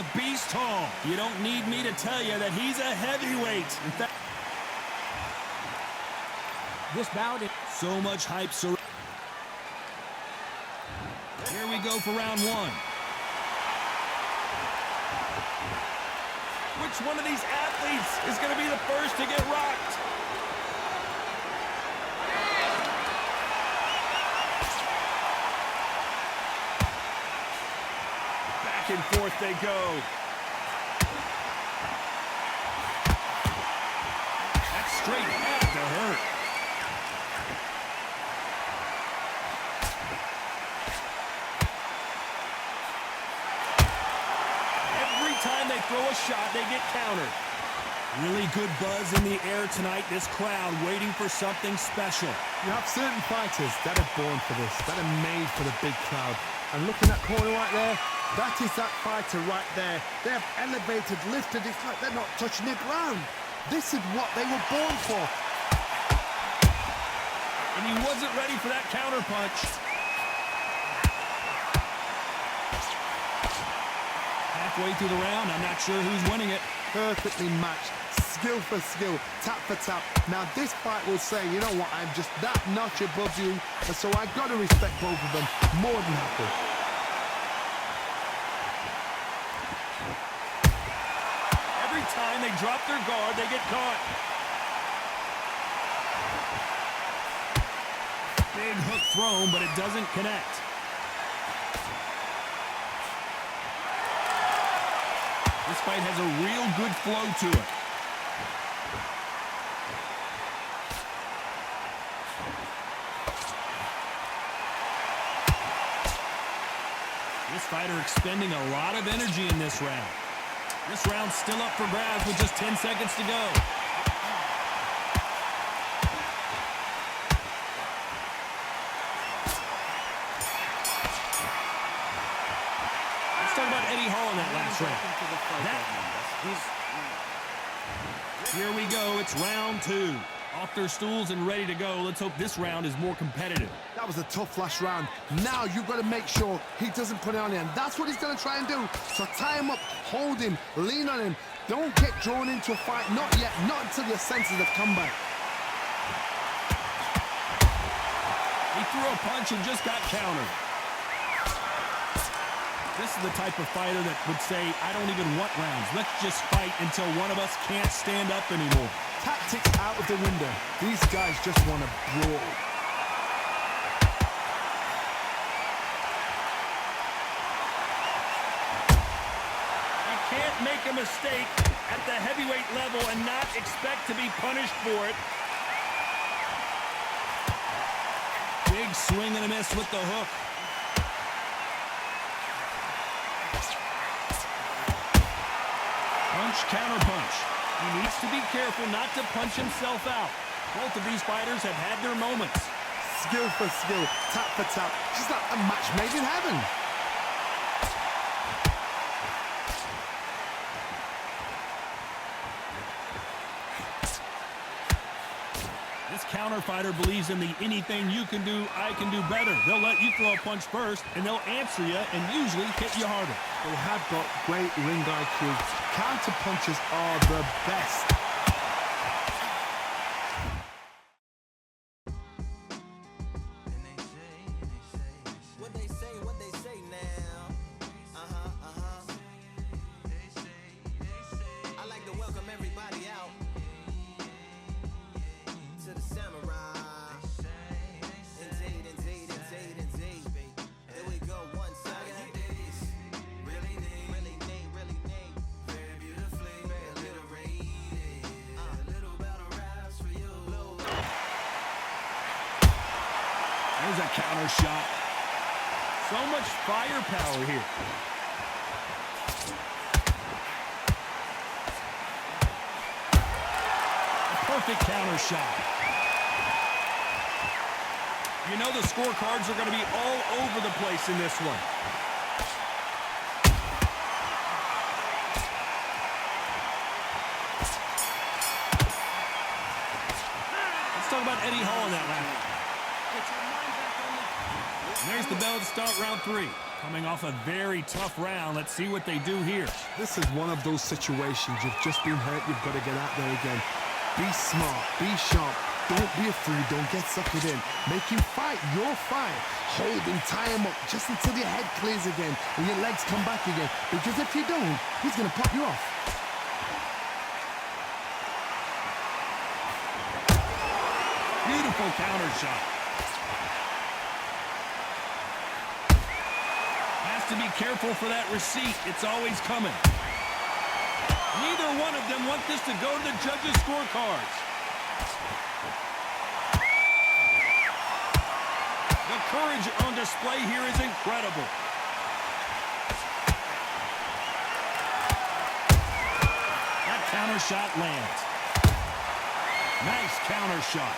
the beast tall. You don't need me to tell you that he's a heavyweight. In fact, this bout is so much hype. Here we go for round one. Which one of these athletes is going to be the first to get rocked? Back and forth they go. That straight had to hurt. Every time they throw a shot, they get countered. Really good buzz in the air tonight. This crowd waiting for something special. You have certain fighters that are born for this, that are made for the big crowd. And looking at that corner right there, that is that fighter right there. They have elevated, lifted. It's like they're not touching the ground. This is what they were born for. And he wasn't ready for that counter punch. Halfway through the round, I'm not sure who's winning it. Perfectly matched, skill for skill, tap for tap. Now this fight will say, you know what, I'm just that notch above you, and so I got to respect both of them more than happy. Every time they drop their guard, they get caught. Big hook thrown, but it doesn't connect. This fight has a real good flow to it. This fighter expending a lot of energy in this round. This round's still up for grabs with just 10 seconds to go. Let's talk about Eddie Hall in that last round. Here we go, it's round two. Off their stools and ready to go. Let's hope this round is more competitive. That was a tough last round. Now you've got to make sure he doesn't put it on him. That's what he's going to try and do. So tie him up, hold him, lean on him. Don't get drawn into a fight. Not yet, not until your senses have come back. He threw a punch and just got countered. This is the type of fighter that would say, I don't even want rounds. Let's just fight until one of us can't stand up anymore. Tactics out of the window. These guys just want to brawl. You can't make a mistake at the heavyweight level and not expect to be punished for it. Big swing and a miss with the hook. Punch, counter punch. He needs to be careful not to punch himself out. Both of these fighters have had their moments. Skill for skill, tap for tap. Just like a match made in heaven. This counter fighter believes in the anything you can do, I can do better. They'll let you throw a punch first, and they'll answer you and usually hit you harder. They have got great ring IQ. Counter punches are the best. What they say now. I like to welcome everybody out to the samurai. Indeed. Here we go, one side. Really neat. Very beautifully, very alliterated. Little battle raps for you. There's a counter shot. So much firepower here. A perfect counter shot. You know the scorecards are going to be all over the place in this one. Let's talk about Eddie Hall in that round. There's the bell to start round three. Coming off a very tough round. Let's see what they do here. This is one of those situations. You've just been hurt. You've got to get out there again. Be smart. Be sharp. Don't be a fool. Don't get suckered in. Make him fight your fight. Hold him, tie him up just until your head clears again and your legs come back again. Because if you don't, he's going to pop you off. Beautiful counter shot. Has to be careful for that receipt. It's always coming. Neither one of them want this to go to the judges' scorecards. The courage on display here is incredible. That counter shot lands. Nice counter shot.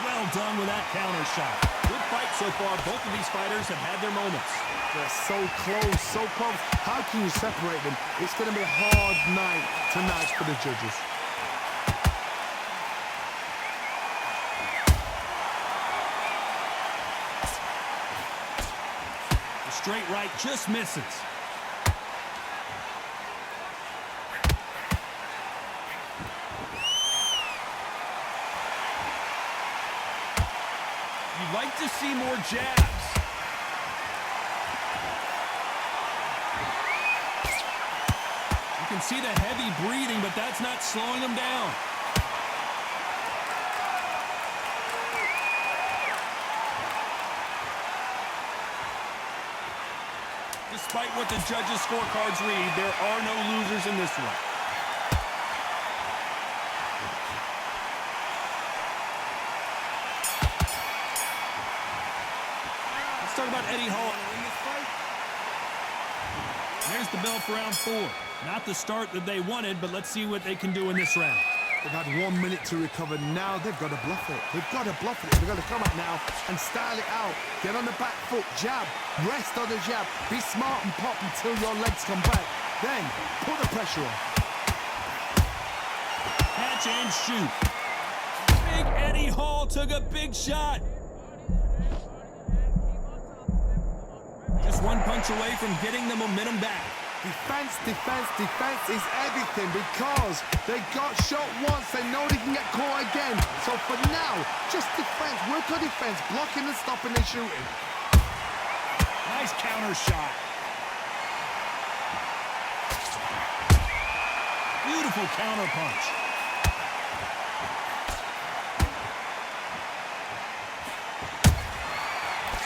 Well done with that counter shot. Good fight so far. Both of these fighters have had their moments. They're so close, so close. How can you separate them? It's going to be a hard night tonight for the judges. The straight right just misses. You'd like to see more jabs. You can see the heavy breathing, but that's not slowing him down. Despite what the judges' scorecards read, there are no losers in this one. Let's talk about Eddie Hall. There's the bell for round 4. Not the start that they wanted, but let's see what they can do in this round. They've had 1 minute to recover. Now they've got to bluff it. They've got to bluff it. They've got to come out now and style it out. Get on the back foot, jab, rest on the jab. Be smart and pop until your legs come back. Then put the pressure on. Catch and shoot. Big Eddie Hall took a big shot. Just one punch away from getting the momentum back. Defense, defense, defense is everything because they got shot once. They know they can get caught again. So for now, just defense. Work on defense, blocking and stopping and shooting. Nice counter shot. Beautiful counter punch.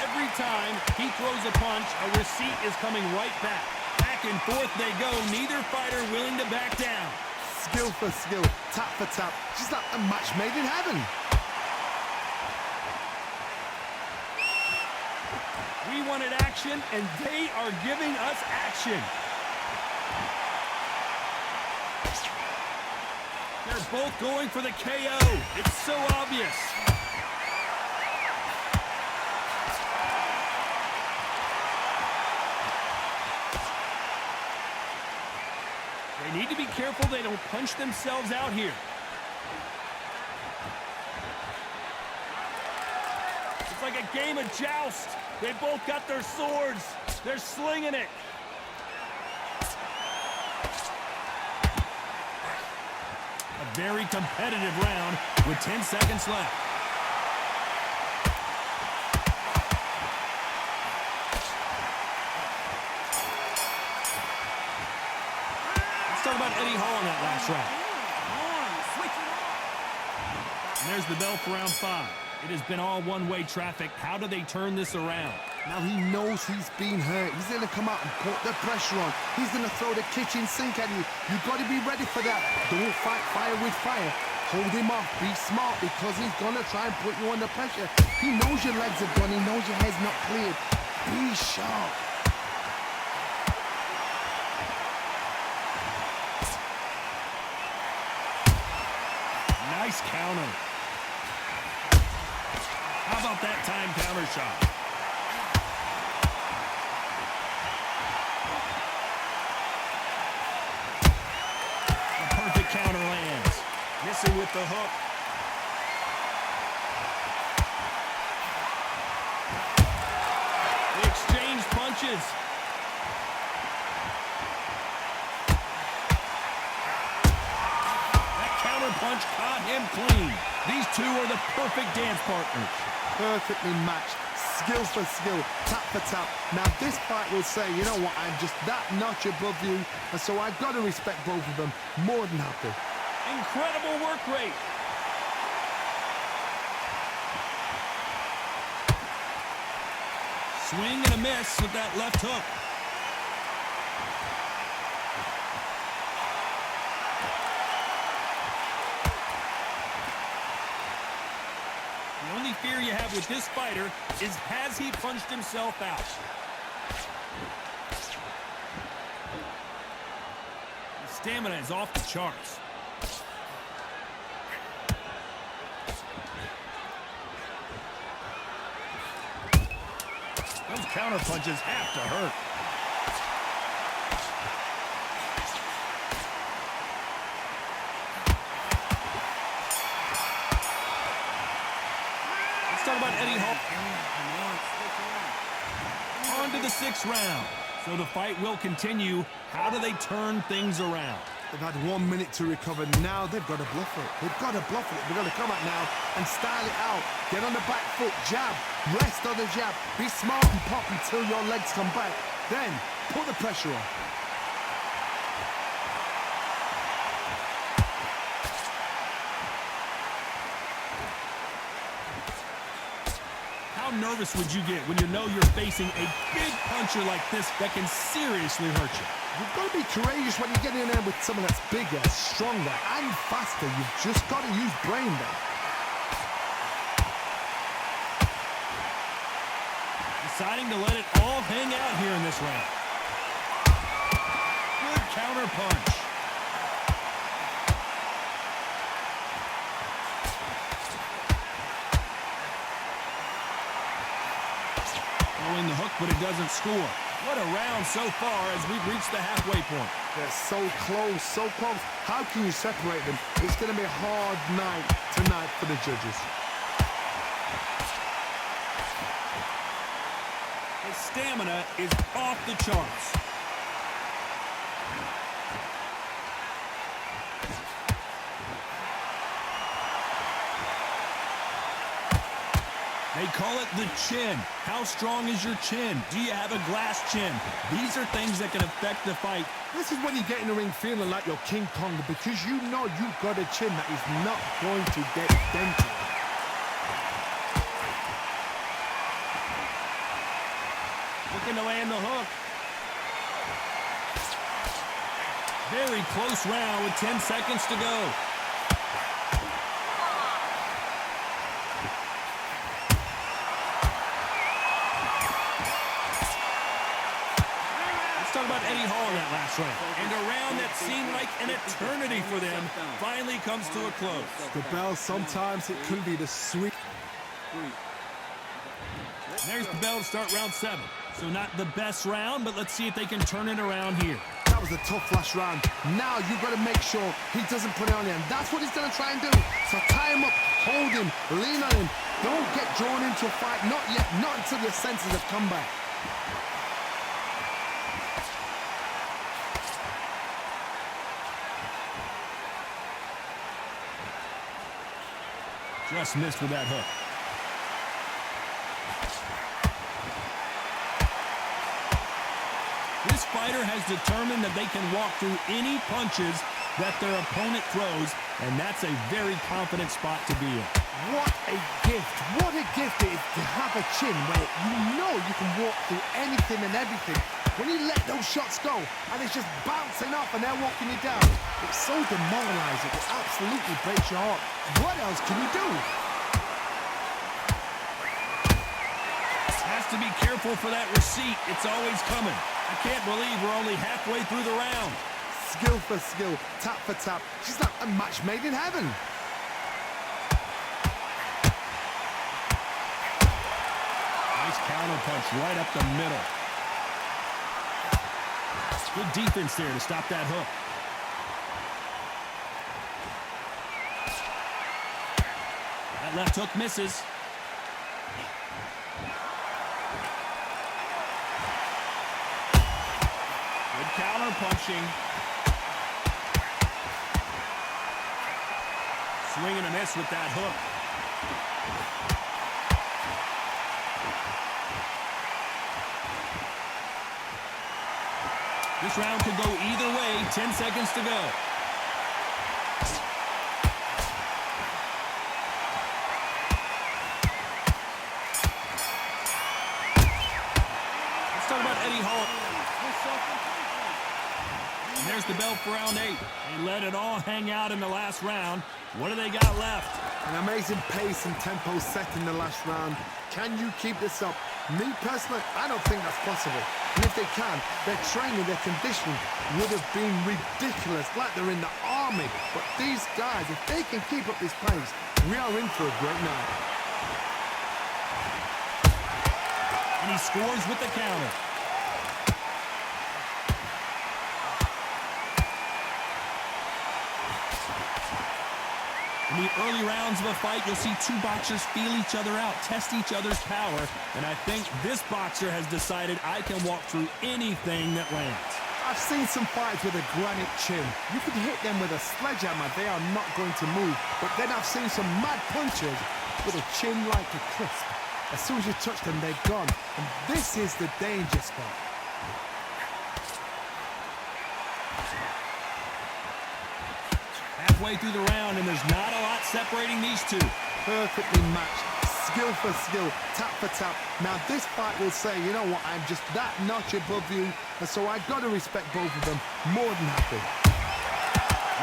Every time he throws a punch, a receipt is coming right back. Back and forth they go, neither fighter willing to back down. Skill for skill, tap for tap, just like a match made in heaven. We wanted action, and they are giving us action. They're both going for the KO. It's so obvious. They need to be careful they don't punch themselves out here. It's like a game of joust. They both got their swords. They're slinging it. A very competitive round with 10 seconds left. Talk about Eddie Hall in that last round. And there's the bell for round 5. It has been all one-way traffic. How do they turn this around? Now he knows he's been hurt. He's going to come out and put the pressure on. He's going to throw the kitchen sink at you. You've got to be ready for that. Don't fight fire with fire. Hold him off. Be smart because he's going to try and put you under pressure. He knows your legs are gone. He knows your head's not cleared. Be sharp. Nice counter. How about that time counter shot? A perfect counter lands. Missing with the hook. punches. That counter punch caught him clean. These two are the perfect dance partners. Perfectly matched. Skill for skill, tap for tap. Now this fight will say, you know what, I'm just that notch above you, and so I've got to respect both of them. More than happy. Incredible work rate. Swing and a miss with that left hook. The only fear you have with this fighter is, has he punched himself out? His stamina is off the charts. Those counter punches have to hurt. Let's talk about Eddie Hall. On to the 6th round. So the fight will continue. How do they turn things around? They've had 1 minute to recover. Now they've got to bluff it. They've got to bluff it. They've got to come out now and style it out. Get on the back foot, jab, rest on the jab. Be smart and pop until your legs come back. Then put the pressure on. How nervous would you get when you know you're facing a big puncher like this that can seriously hurt you? You've got to be courageous when you get in there with someone that's bigger, stronger, and faster. You've just got to use brain there. Deciding to let it all hang out here in this round. Good counter punch. Throwing the hook, but it doesn't score. What a round so far as we've reached the halfway point. They're so close, so close. How can you separate them? It's going to be a hard night tonight for the judges. His stamina is off the charts. They call it the chin. How strong is your chin? Do you have a glass chin? These are things that can affect the fight. This is when you get in the ring feeling like you're King Kong, because you know you've got a chin that is not going to get dented. Looking to land the hook. Very close round with 10 seconds to go. Talk about Eddie Hall in that last round. And a round that seemed like an eternity for them finally comes to a close. The bell, sometimes it can be the sweet. There's the bell to start round 7. So not the best round, but let's see if they can turn it around here. That was a tough last round. Now you've got to make sure he doesn't put it on him. That's what he's going to try and do. So tie him up, hold him, lean on him. Don't get drawn into a fight. Not yet. Not until your senses have come back. Just missed with that hook. This fighter has determined that they can walk through any punches that their opponent throws, and that's a very confident spot to be in. What a gift. What a gift it is to have a chin where you know you can walk through anything and everything. When you let those shots go and it's just bouncing off and they're walking you down, it's so demoralizing. It absolutely breaks your heart. What else can you do? Has to be careful for that receipt. It's always coming. I can't believe we're only halfway through the round. Skill for skill, tap for tap. She's like a match made in heaven. Nice counter punch right up the middle. Good defense there to stop that hook. That left hook misses. Good counter punching. Swing and a miss with that hook. This round could go either way. 10 seconds to go. Let's talk about Eddie Hall. And there's the bell for round 8. They let it all hang out in the last round. What do they got left? An amazing pace and tempo set in the last round. Can you keep this up? Me personally, I don't think that's possible. And if they can, their training, their conditioning would have been ridiculous, like they're in the army. But these guys, if they can keep up this pace, we are in for a great night. And he scores with the counter. In the early rounds of a fight, you'll see two boxers feel each other out, test each other's power, and I think this boxer has decided I can walk through anything that lands. I've seen some fights with a granite chin. You could hit them with a sledgehammer, they are not going to move. But then I've seen some mad punchers with a chin like a crisp. As soon as you touch them, they're gone. And this is the danger spot. Halfway through the round, and there's not a lot separating these two. Perfectly matched, skill for skill, tap for tap. Now this fight will say, you know what, I'm just that notch above you, and so I've got to respect both of them more than happy.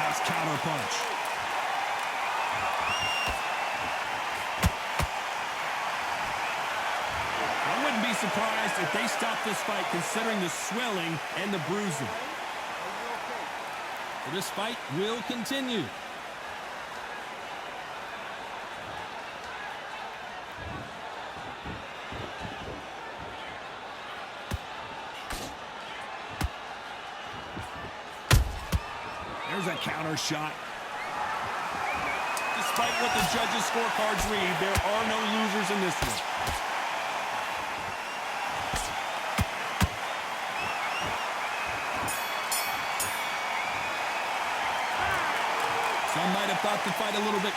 Nice counter punch. I wouldn't be surprised if they stop this fight considering the swelling and the bruising. This fight will continue. There's a counter shot. Despite what the judges' scorecards read, there are no losers in this one. Some might have thought the fight a little bit